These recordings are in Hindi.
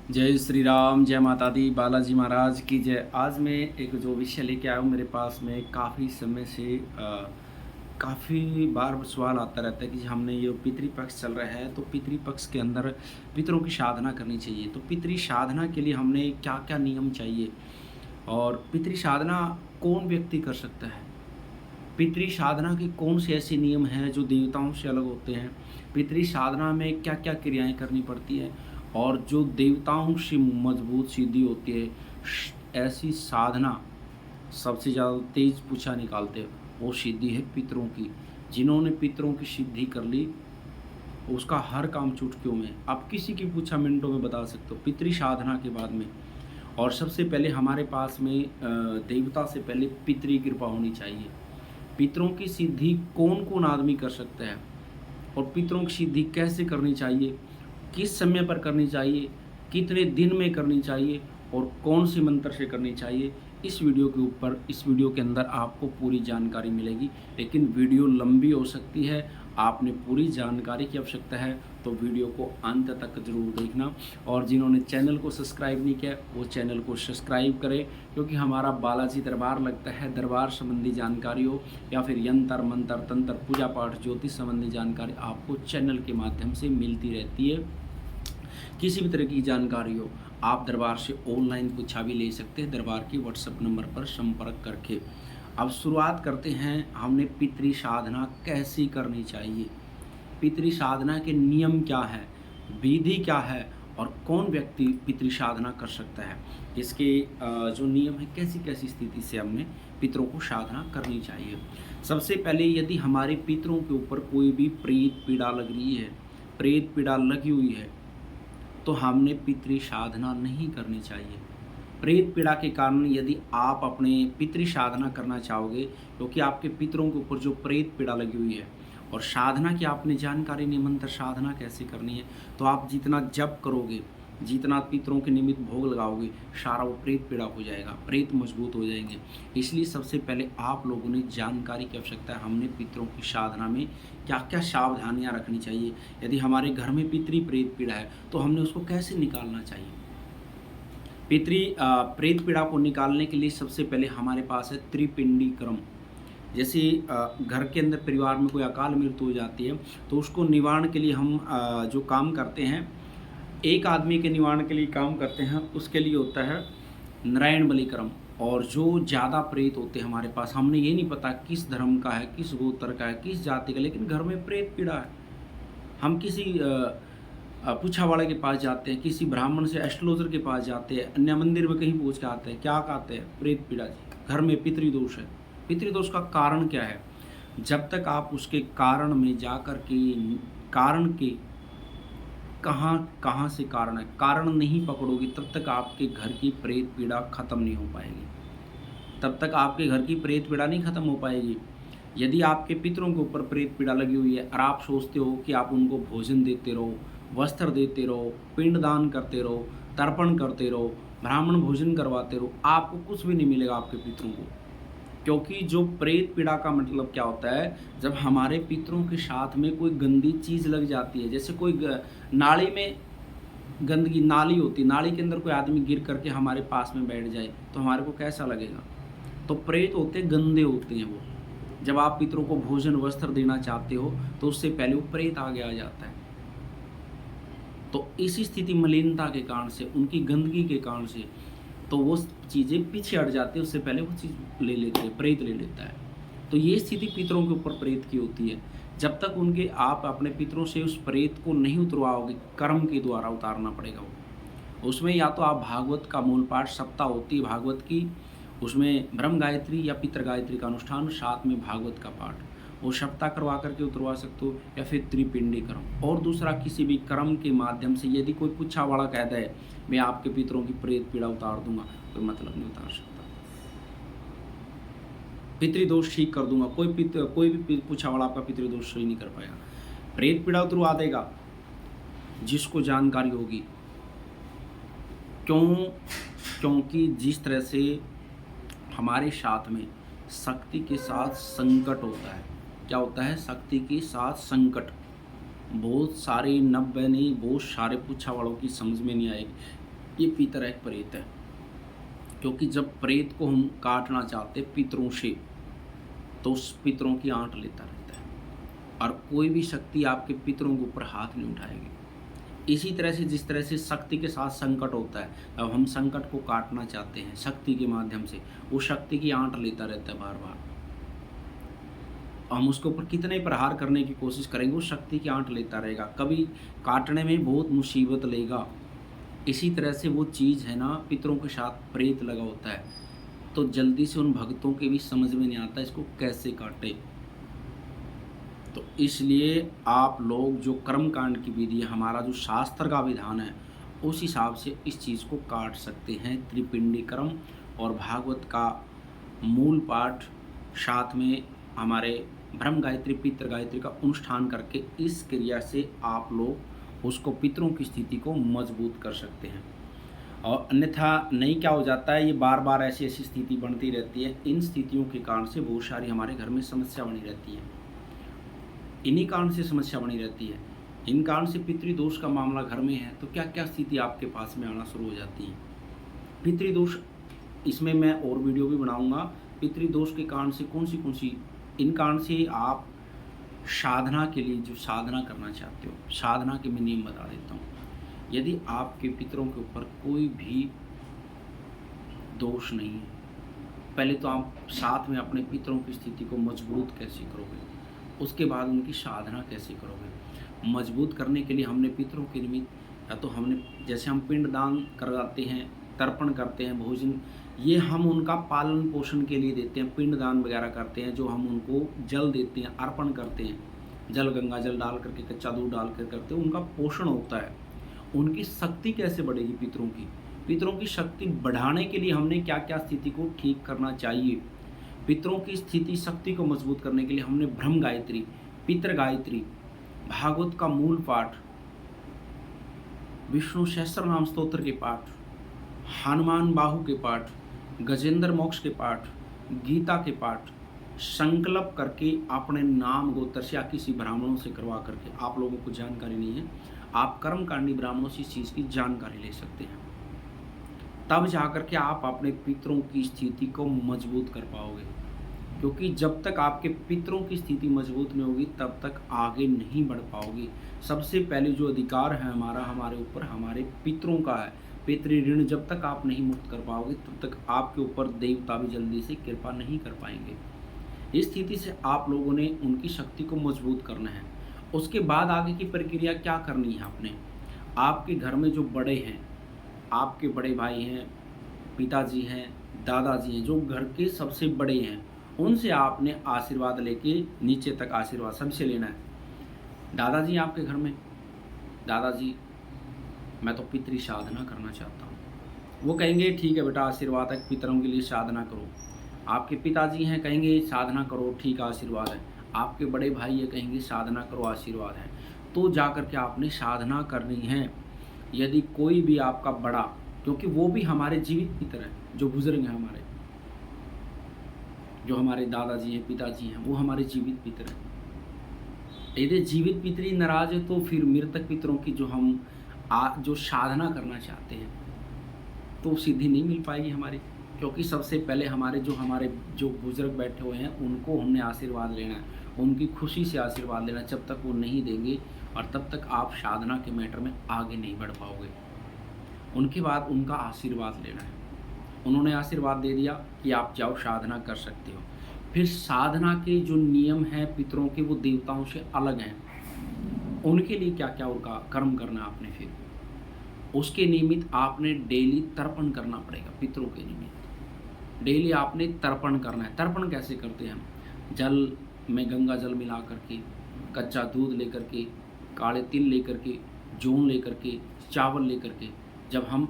जय श्री राम, जय माता दी, बालाजी महाराज की जय। आज मैं एक जो विषय लेके आया हूँ, मेरे पास में काफ़ी समय से काफ़ी बार सवाल आता रहता है कि हमने ये पितृपक्ष चल रहा है, तो पितृपक्ष के अंदर पितरों की साधना करनी चाहिए। तो पितृ साधना के लिए हमने क्या क्या नियम चाहिए और पितृ साधना कौन व्यक्ति कर सकता है? पितृ साधना के कौन से ऐसे नियम हैं जो देवताओं से अलग होते हैं? पितृ साधना में क्या क्या क्रियाएं करनी पड़ती है और जो देवताओं से मजबूत सिद्धि होती है, ऐसी साधना सबसे ज़्यादा तेज पूछा निकालते हैं, वो सिद्धि है पितरों की। जिन्होंने पितरों की सिद्धि कर ली, उसका हर काम चुटकियों में, आप किसी की पूछा मिनटों में बता सकते हो पितृ साधना के बाद में। और सबसे पहले हमारे पास में देवता से पहले पितृ कृपा होनी चाहिए। पितरों की सिद्धि कौन कौन आदमी कर सकता है और पितरों की सिद्धि कैसे करनी चाहिए, किस समय पर करनी चाहिए, कितने दिन में करनी चाहिए और कौन से मंत्र से करनी चाहिए, इस वीडियो के ऊपर, इस वीडियो के अंदर आपको पूरी जानकारी मिलेगी। लेकिन वीडियो लंबी हो सकती है, आपने पूरी जानकारी की आवश्यकता है तो वीडियो को अंत तक ज़रूर देखना। और जिन्होंने चैनल को सब्सक्राइब नहीं किया, वो चैनल को सब्सक्राइब करें, क्योंकि हमारा बालाजी दरबार लगता है। दरबार संबंधी जानकारी हो या फिर यंत्र मंत्र तंत्र पूजा पाठ ज्योतिष संबंधी जानकारी आपको चैनल के माध्यम से मिलती रहती है। किसी भी तरह की जानकारी हो, आप दरबार से ऑनलाइन पूछा भी ले सकते हैं, दरबार के व्हाट्सएप नंबर पर संपर्क करके। अब शुरुआत करते हैं, हमने पितृ साधना कैसी करनी चाहिए, पितृ साधना के नियम क्या है, विधि क्या है और कौन व्यक्ति पितृ साधना कर सकता है, इसके जो नियम है, कैसी कैसी स्थिति से हमने पितरों को साधना करनी चाहिए। सबसे पहले, यदि हमारे पितरों के ऊपर कोई भी प्रेत पीड़ा लग रही है, प्रेत पीड़ा लगी हुई है, तो हमने पितृ साधना नहीं करनी चाहिए। प्रेत पीड़ा के कारण यदि आप अपने पितृ साधना करना चाहोगे, क्योंकि आपके पितरों के ऊपर जो प्रेत पीड़ा लगी हुई है और साधना की आपने जानकारी नहीं, मंत्र साधना कैसे करनी है, तो आप जितना जप करोगे, जितना पितरों के निमित्त भोग लगाओगे, सारा वो प्रेत पीड़ा हो जाएगा, प्रेत मजबूत हो जाएंगे। इसलिए सबसे पहले आप लोगों ने जानकारी की आवश्यकता है, हमने पितरों की साधना में क्या क्या सावधानियां रखनी चाहिए। यदि हमारे घर में पितृ प्रेत पीड़ा है तो हमने उसको कैसे निकालना चाहिए। पितृ प्रेत पीड़ा को निकालने के लिए सबसे पहले हमारे पास है त्रिपिंडी क्रम। जैसे घर के अंदर परिवार में कोई अकाल मृत्यु हो जाती है, तो उसको निवारण के लिए हम जो काम करते हैं, एक आदमी के निवारण के लिए काम करते हैं, उसके लिए होता है नारायण बलि क्रम। और जो ज़्यादा प्रेत होते हैं हमारे पास, हमने ये नहीं पता किस धर्म का है, किस गोत्र का है, किस जाति का, लेकिन घर में प्रेत पीड़ा है, हम किसी पूछावाड़े के पास जाते हैं, किसी ब्राह्मण से एस्ट्रोलॉजर के पास जाते हैं, अन्य मंदिर में कहीं पूछ के आते हैं, क्या कहते हैं, प्रेत पीड़ा जी, घर में पितृदोष है। पितृदोष का कारण क्या है? जब तक आप उसके कारण में जाकर के, कारण के कहाँ कहाँ से कारण है, कारण नहीं पकड़ोगे, तब तक आपके घर की प्रेत पीड़ा खत्म नहीं हो पाएगी, तब तक आपके घर की प्रेत पीड़ा नहीं खत्म हो पाएगी। यदि आपके पितरों के ऊपर प्रेत पीड़ा लगी हुई है और आप सोचते हो कि आप उनको भोजन देते रहो, वस्त्र देते रहो, पिंडदान करते रहो, तर्पण करते रहो, ब्राह्मण भोजन करवाते रहो, आपको कुछ भी नहीं मिलेगा आपके पितरों को। क्योंकि जो प्रेत पीड़ा का मतलब क्या होता है, जब हमारे पितरों के साथ में कोई गंदी चीज़ लग जाती है, जैसे कोई नाली में गंदगी, नाली होती है, नाली के अंदर कोई आदमी गिर करके हमारे पास में बैठ जाए तो हमारे को कैसा लगेगा। तो प्रेत होते गंदे होते हैं वो। जब आप पितरों को भोजन वस्त्र देना चाहते हो तो उससे पहले वो प्रेत आगे आ जाता है। तो इसी स्थिति, मलिनता के कारण से, उनकी गंदगी के कारण से, तो वो चीज़ें पीछे हट जाती है, उससे पहले वो चीज़ ले लेते हैं, प्रेत ले लेता है। तो ये स्थिति पितरों के ऊपर प्रेत की होती है। जब तक उनके आप अपने पितरों से उस प्रेत को नहीं उतरवाओगे, कर्म के द्वारा उतारना पड़ेगा वो। उसमें या तो आप भागवत का मूल पाठ, सप्ताह होती है भागवत की, उसमें ब्रह्म गायत्री या पितृ गायत्री का अनुष्ठान, साथ में भागवत का पाठ, वो सप्ताह करवा करके उतरवा सकते हो, या फिर त्रिपिंडी क्रम। और दूसरा, किसी भी क्रम के माध्यम से यदि कोई पूछा वाला कहता है मैं आपके पितरों की प्रेत पीड़ा उतार दूंगा, कोई मतलब नहीं उतार सकता। पितृदोष ठीक कर दूंगा, कोई भी पूछा वाला आपका पितृदोष सही नहीं कर पाएगा। प्रेत पीड़ा उतरवा देगा जिसको जानकारी होगी। क्यों? क्योंकि जिस तरह से हमारे साथ में शक्ति के साथ संकट होता है, क्या होता है, शक्ति के साथ संकट, बहुत सारे 90 नहीं, बहुत सारे पूछा वालों की समझ में नहीं आएगी। ये पितर एक प्रेत है, क्योंकि जब प्रेत को हम काटना चाहते पितरों से, तो उस पितरों की आंट लेता रहता है, और कोई भी शक्ति आपके पितरों के ऊपर हाथ नहीं उठाएगी। इसी तरह से जिस तरह से शक्ति के साथ संकट होता है, अब हम संकट को काटना चाहते हैं शक्ति के माध्यम से, वो शक्ति की आंट लेता रहता है बार बार। हम उसके ऊपर कितने प्रहार करने की कोशिश करेंगे, वो शक्ति की आंट लेता रहेगा, कभी काटने में बहुत मुसीबत लेगा। इसी तरह से वो चीज़ है ना, पितरों के साथ प्रेत लगा होता है, तो जल्दी से उन भक्तों के भी समझ में नहीं आता इसको कैसे काटे। तो इसलिए आप लोग जो कर्म कांड की विधि है, हमारा जो शास्त्र का विधान है, उस हिसाब से इस चीज़ को काट सकते हैं। त्रिपिंडी कर्म और भागवत का मूल पाठ, साथ में हमारे ब्रह्म गायत्री पितृ गायत्री का अनुष्ठान करके इस क्रिया से आप लोग उसको पितरों की स्थिति को मजबूत कर सकते हैं। और अन्यथा नहीं क्या हो जाता है, ये बार बार ऐसी ऐसी स्थिति बनती रहती है। इन स्थितियों के कारण से बहुत सारी हमारे घर में समस्या बनी रहती है, इन्हीं कारण से समस्या बनी रहती है। इन कारण से पितृदोष का मामला घर में है तो क्या क्या स्थिति आपके पास में आना शुरू हो जाती है। पितृदोष, इसमें मैं और वीडियो भी बनाऊंगा, पितृदोष के कारण से कौन सी इन कारण से आप साधना के लिए जो साधना करना चाहते हो, साधना के मैं नियम बता देता हूँ। यदि आपके पितरों के ऊपर कोई भी दोष नहीं है, पहले तो आप साथ में अपने पितरों की स्थिति को मजबूत कैसे करोगे, उसके बाद उनकी साधना कैसे करोगे। मजबूत करने के लिए हमने पितरों के निमित्त, या तो हमने जैसे हम पिंड दान करवाते हैं, तर्पण करते हैं, भोजन, ये हम उनका पालन पोषण के लिए देते हैं। पिंड दान वगैरह करते हैं, जो हम उनको जल देते हैं, अर्पण करते हैं, जल गंगा जल डाल करके, कच्चा दूध डाल कर करते हैं, उनका पोषण होता है। उनकी शक्ति कैसे बढ़ेगी पितरों की शक्ति बढ़ाने के लिए हमने क्या क्या स्थिति को ठीक करना चाहिए। पितरों की स्थिति शक्ति को मजबूत करने के लिए हमने ब्रह्म गायत्री, पितृ गायत्री, भागवत का मूल पाठ, विष्णु सहस्त्र नाम स्तोत्र के पाठ, हनुमान बाहु के पाठ, गजेंद्र मोक्ष के पाठ, गीता के पाठ संकल्प करके अपने नाम गोत्र से या किसी ब्राह्मणों से करवा करके, आप लोगों को जानकारी नहीं है, आप कर्मकांडी ब्राह्मणों से इस चीज़ की जानकारी ले सकते हैं। तब जाकर के आप अपने पितरों की स्थिति को मजबूत कर पाओगे, क्योंकि जब तक आपके पितरों की स्थिति मजबूत नहीं होगी तब तक आगे नहीं बढ़ पाओगे। सबसे पहले जो अधिकार है हमारा, हमारे ऊपर हमारे पितरों का है। पितृ ऋण जब तक आप नहीं मुक्त कर पाओगे तब तक आपके ऊपर देवता भी जल्दी से कृपा नहीं कर पाएंगे। इस स्थिति से आप लोगों ने उनकी शक्ति को मजबूत करना है। उसके बाद आगे की प्रक्रिया क्या करनी है आपने, आपके घर में जो बड़े हैं, आपके बड़े भाई हैं, पिताजी हैं, दादाजी हैं, जो घर के सबसे बड़े हैं, उनसे आपने आशीर्वाद लेके नीचे तक आशीर्वाद सबसे लेना है। दादाजी आपके घर में, दादाजी मैं तो पितृ साधना करना चाहता हूँ, वो कहेंगे ठीक है बेटा आशीर्वाद है, पितरों के लिए साधना करो। आपके पिताजी हैं, कहेंगे साधना करो, ठीक आशीर्वाद है। आपके बड़े भाई ये कहेंगे साधना करो, आशीर्वाद है। तो जाकर के आपने साधना करनी है। यदि कोई भी आपका बड़ा, क्योंकि वो भी हमारे जीवित पितर हैं, जो बुजुर्ग हैं हमारे, जो हमारे दादाजी हैं, पिताजी हैं, वो हमारे जीवित पितर हैं। यदि जीवित पितर ही नाराज है तो फिर मृतक पितरों की जो हम जो साधना करना चाहते हैं तो सिद्धि नहीं मिल पाएगी हमारी, क्योंकि सबसे पहले हमारे जो बुजुर्ग बैठे हुए हैं उनको हमने आशीर्वाद लेना है, उनकी खुशी से आशीर्वाद लेना। जब तक वो नहीं देंगे और तब तक आप साधना के मैटर में आगे नहीं बढ़ पाओगे। उनके बाद उनका आशीर्वाद लेना है। उन्होंने आशीर्वाद दे दिया कि आप जाओ साधना कर सकते हो। फिर साधना के जो नियम हैं पितरों के, वो देवताओं से अलग हैं। उनके लिए क्या क्या उनका कर्म करना आपने, फिर उसके निमित्त आपने डेली तर्पण करना पड़ेगा। पितरों के निमित्त डेली आपने तर्पण करना है। तर्पण कैसे करते हैं हम, जल में गंगा जल मिला करके, कच्चा दूध लेकर के, काले तिल लेकर के, जौन लेकर के, चावल लेकर के, जब हम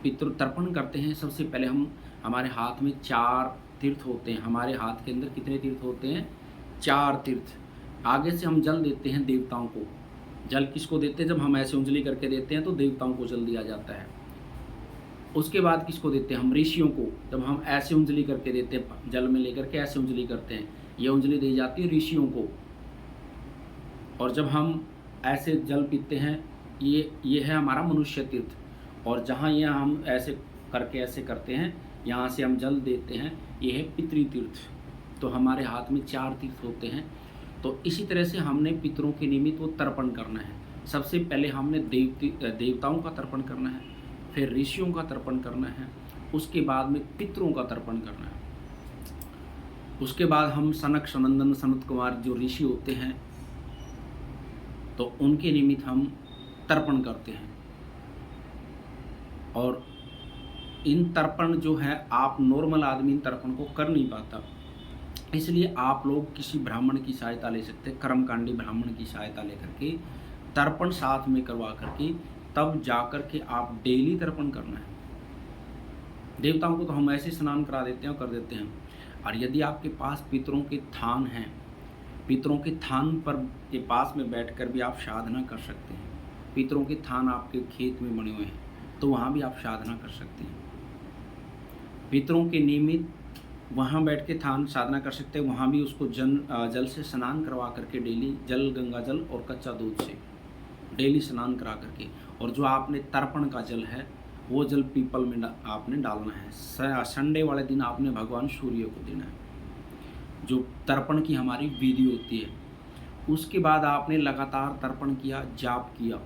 पितृ तर्पण करते हैं, सबसे पहले हमारे हाथ में 4 तीर्थ होते हैं। हमारे हाथ के अंदर कितने तीर्थ होते हैं, 4 तीर्थ। आगे से हम जल देते हैं देवताओं को। जल किसको देते हैं, जब हम ऐसे उंगली करके देते हैं तो देवताओं को जल दिया जाता है। उसके बाद किसको देते हैं, हम ऋषियों को। जब हम ऐसे उंगली करके देते हैं, जल में लेकर के ऐसे उंगली करते हैं, ये उंगली दी जाती है ऋषियों को। और जब हम ऐसे जल पीते हैं, ये है हमारा मनुष्य तीर्थ। और जहाँ ये हम ऐसे करके ऐसे करते हैं, यहाँ से हम जल देते हैं, ये है पितृ तीर्थ। तो हमारे हाथ में 4 तीर्थ होते हैं। तो इसी तरह से हमने पितरों के निमित्त वो तर्पण करना है। सबसे पहले हमने देवताओं का तर्पण करना है, फिर ऋषियों का तर्पण करना है, उसके बाद में पितरों का तर्पण करना है। उसके बाद हम सनक सनंदन सनत कुमार जो ऋषि होते हैं, तो उनके निमित्त हम तर्पण करते हैं। और इन तर्पण जो है, आप नॉर्मल आदमी इन तर्पण को कर नहीं पाता, इसलिए आप लोग किसी ब्राह्मण की सहायता ले सकते हैं। कर्मकांडी ब्राह्मण की सहायता लेकर के तर्पण साथ में करवा करके तब जा कर के आप डेली तर्पण करना है। देवताओं को तो हम ऐसे स्नान करा देते हैं और कर देते हैं। और यदि आपके पास पितरों के थान हैं, पितरों के थान पर के पास में बैठकर भी आप साधना कर सकते हैं। पितरों के थान आपके खेत में बने हुए हैं, तो वहाँ भी आप साधना कर सकते हैं। पितरों के निमित्त वहाँ बैठ के थान साधना कर सकते हैं। वहाँ भी उसको जल से स्नान करवा करके डेली, जल गंगा जल और कच्चा दूध से डेली स्नान करा करके, और जो आपने तर्पण का जल है वो जल पीपल में आपने डालना है। संडे वाले दिन आपने भगवान सूर्य को देना है। जो तर्पण की हमारी विधि होती है, उसके बाद आपने लगातार तर्पण किया, जाप किया।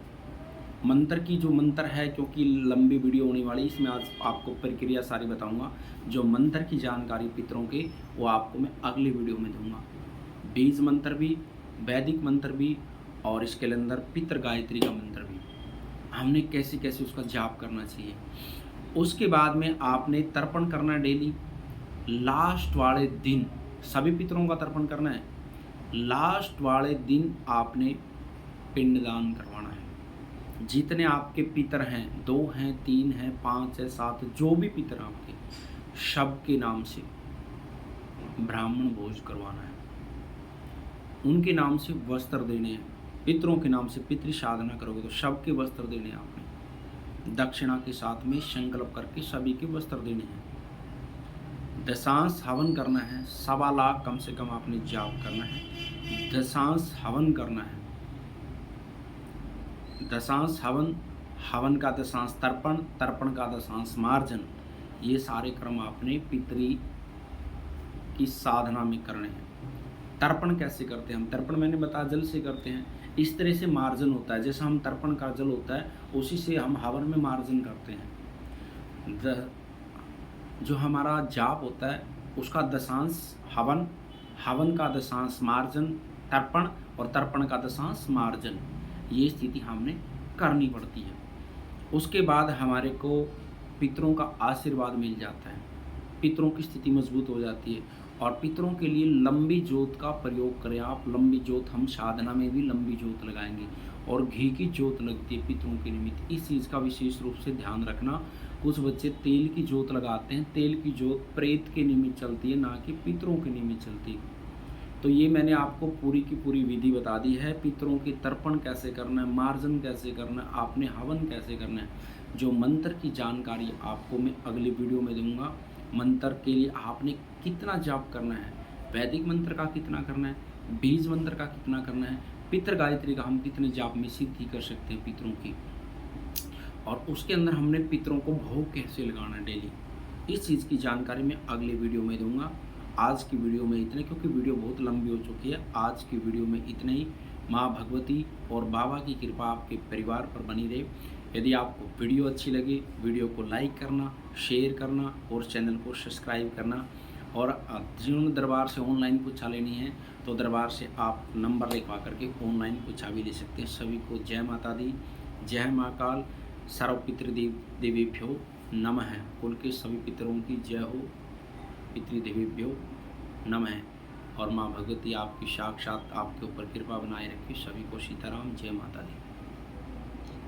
मंत्र की जो मंत्र है, क्योंकि लंबी वीडियो होने वाली, इसमें आज आपको प्रक्रिया सारी बताऊंगा। जो मंत्र की जानकारी पितरों के, वो आपको मैं अगले वीडियो में दूंगा। बीज मंत्र भी, वैदिक मंत्र भी, और इसके अंदर पितृ गायत्री का मंत्र भी, हमने कैसे कैसे उसका जाप करना चाहिए। उसके बाद में आपने तर्पण करना डेली। लास्ट वाले दिन सभी पितरों का तर्पण करना है। लास्ट वाले दिन आपने पिंडदान करवाना है। जितने आपके पितर हैं, 2 हैं, 3 हैं, 5 है, 7, जो भी पितर आपके, सब के नाम से ब्राह्मण भोज करवाना है। उनके नाम से वस्त्र देने हैं। पितरों के नाम से पितृ साधना करोगे तो सबके वस्त्र देने हैं आपने। दक्षिणा के साथ में संकल्प करके सभी के वस्त्र देने हैं। दशांश हवन करना है। 1.25 लाख कम से कम आपने जाप करना है। दशांश हवन करना है। दशांश हवन, हवन का दशांश तर्पण, तर्पण का दशांश मार्जन, ये सारे क्रम आपने पितरी की साधना में करने हैं। तर्पण कैसे करते हैं हम? तर्पण मैंने बताया जल से करते हैं। इस तरह से मार्जन होता है, जैसा हम तर्पण का जल होता है उसी से हम हवन में मार्जन करते हैं। जो हमारा जाप होता है उसका दशांश हवन, हवन का दशांश मार्जन, तर्पण, और तर्पण का दशांश मार्जन, ये स्थिति हमने करनी पड़ती है। उसके बाद हमारे को पितरों का आशीर्वाद मिल जाता है, पितरों की स्थिति मजबूत हो जाती है। और पितरों के लिए लंबी जोत का प्रयोग करें आप। लंबी जोत, हम साधना में भी लंबी जोत लगाएंगे, और घी की जोत लगती है पितरों के निमित्त। इस चीज़ का विशेष रूप से ध्यान रखना। कुछ बच्चे तेल की जोत लगाते हैं। तेल की जोत प्रेत के निमित्त चलती है, ना कि पितरों के निमित्त चलती है। तो ये मैंने आपको पूरी की पूरी विधि बता दी है। पितरों की तर्पण कैसे करना है, मार्जन कैसे करना है, आपने हवन कैसे करना है। जो मंत्र की जानकारी आपको मैं अगले वीडियो में दूंगा। मंत्र के लिए आपने कितना जाप करना है, वैदिक मंत्र का कितना करना है, बीज मंत्र का कितना करना है, पितृ गायत्री का हम कितने जाप में सिद्धि कर सकते हैं पितरों की, और उसके अंदर हमने पितरों को भोग कैसे लगाना है डेली। इस चीज़ की जानकारी मैं अगले वीडियो में दूंगा। आज की वीडियो में इतने, क्योंकि वीडियो बहुत लंबी हो चुकी है। आज की वीडियो में इतने ही। माँ भगवती और बाबा की कृपा आपके परिवार पर बनी रहे। यदि आपको वीडियो अच्छी लगी, वीडियो को लाइक करना, शेयर करना और चैनल को सब्सक्राइब करना। और जिन्होंने दरबार से ऑनलाइन पूछा लेनी है तो दरबार से आप नंबर लिखवा करके ऑनलाइन पूछा भी ले सकते हैं। सभी को जय माता दी, जय महाकाल। सर्व पितृदेवेभ्यो नमः। कुल के सभी पितरों की जय हो। पितृदेवेभ्यो नमः। और माँ भगवती आपकी साक्षात आपके ऊपर कृपा बनाए रखे। सभी को सीताराम, जय माता दी।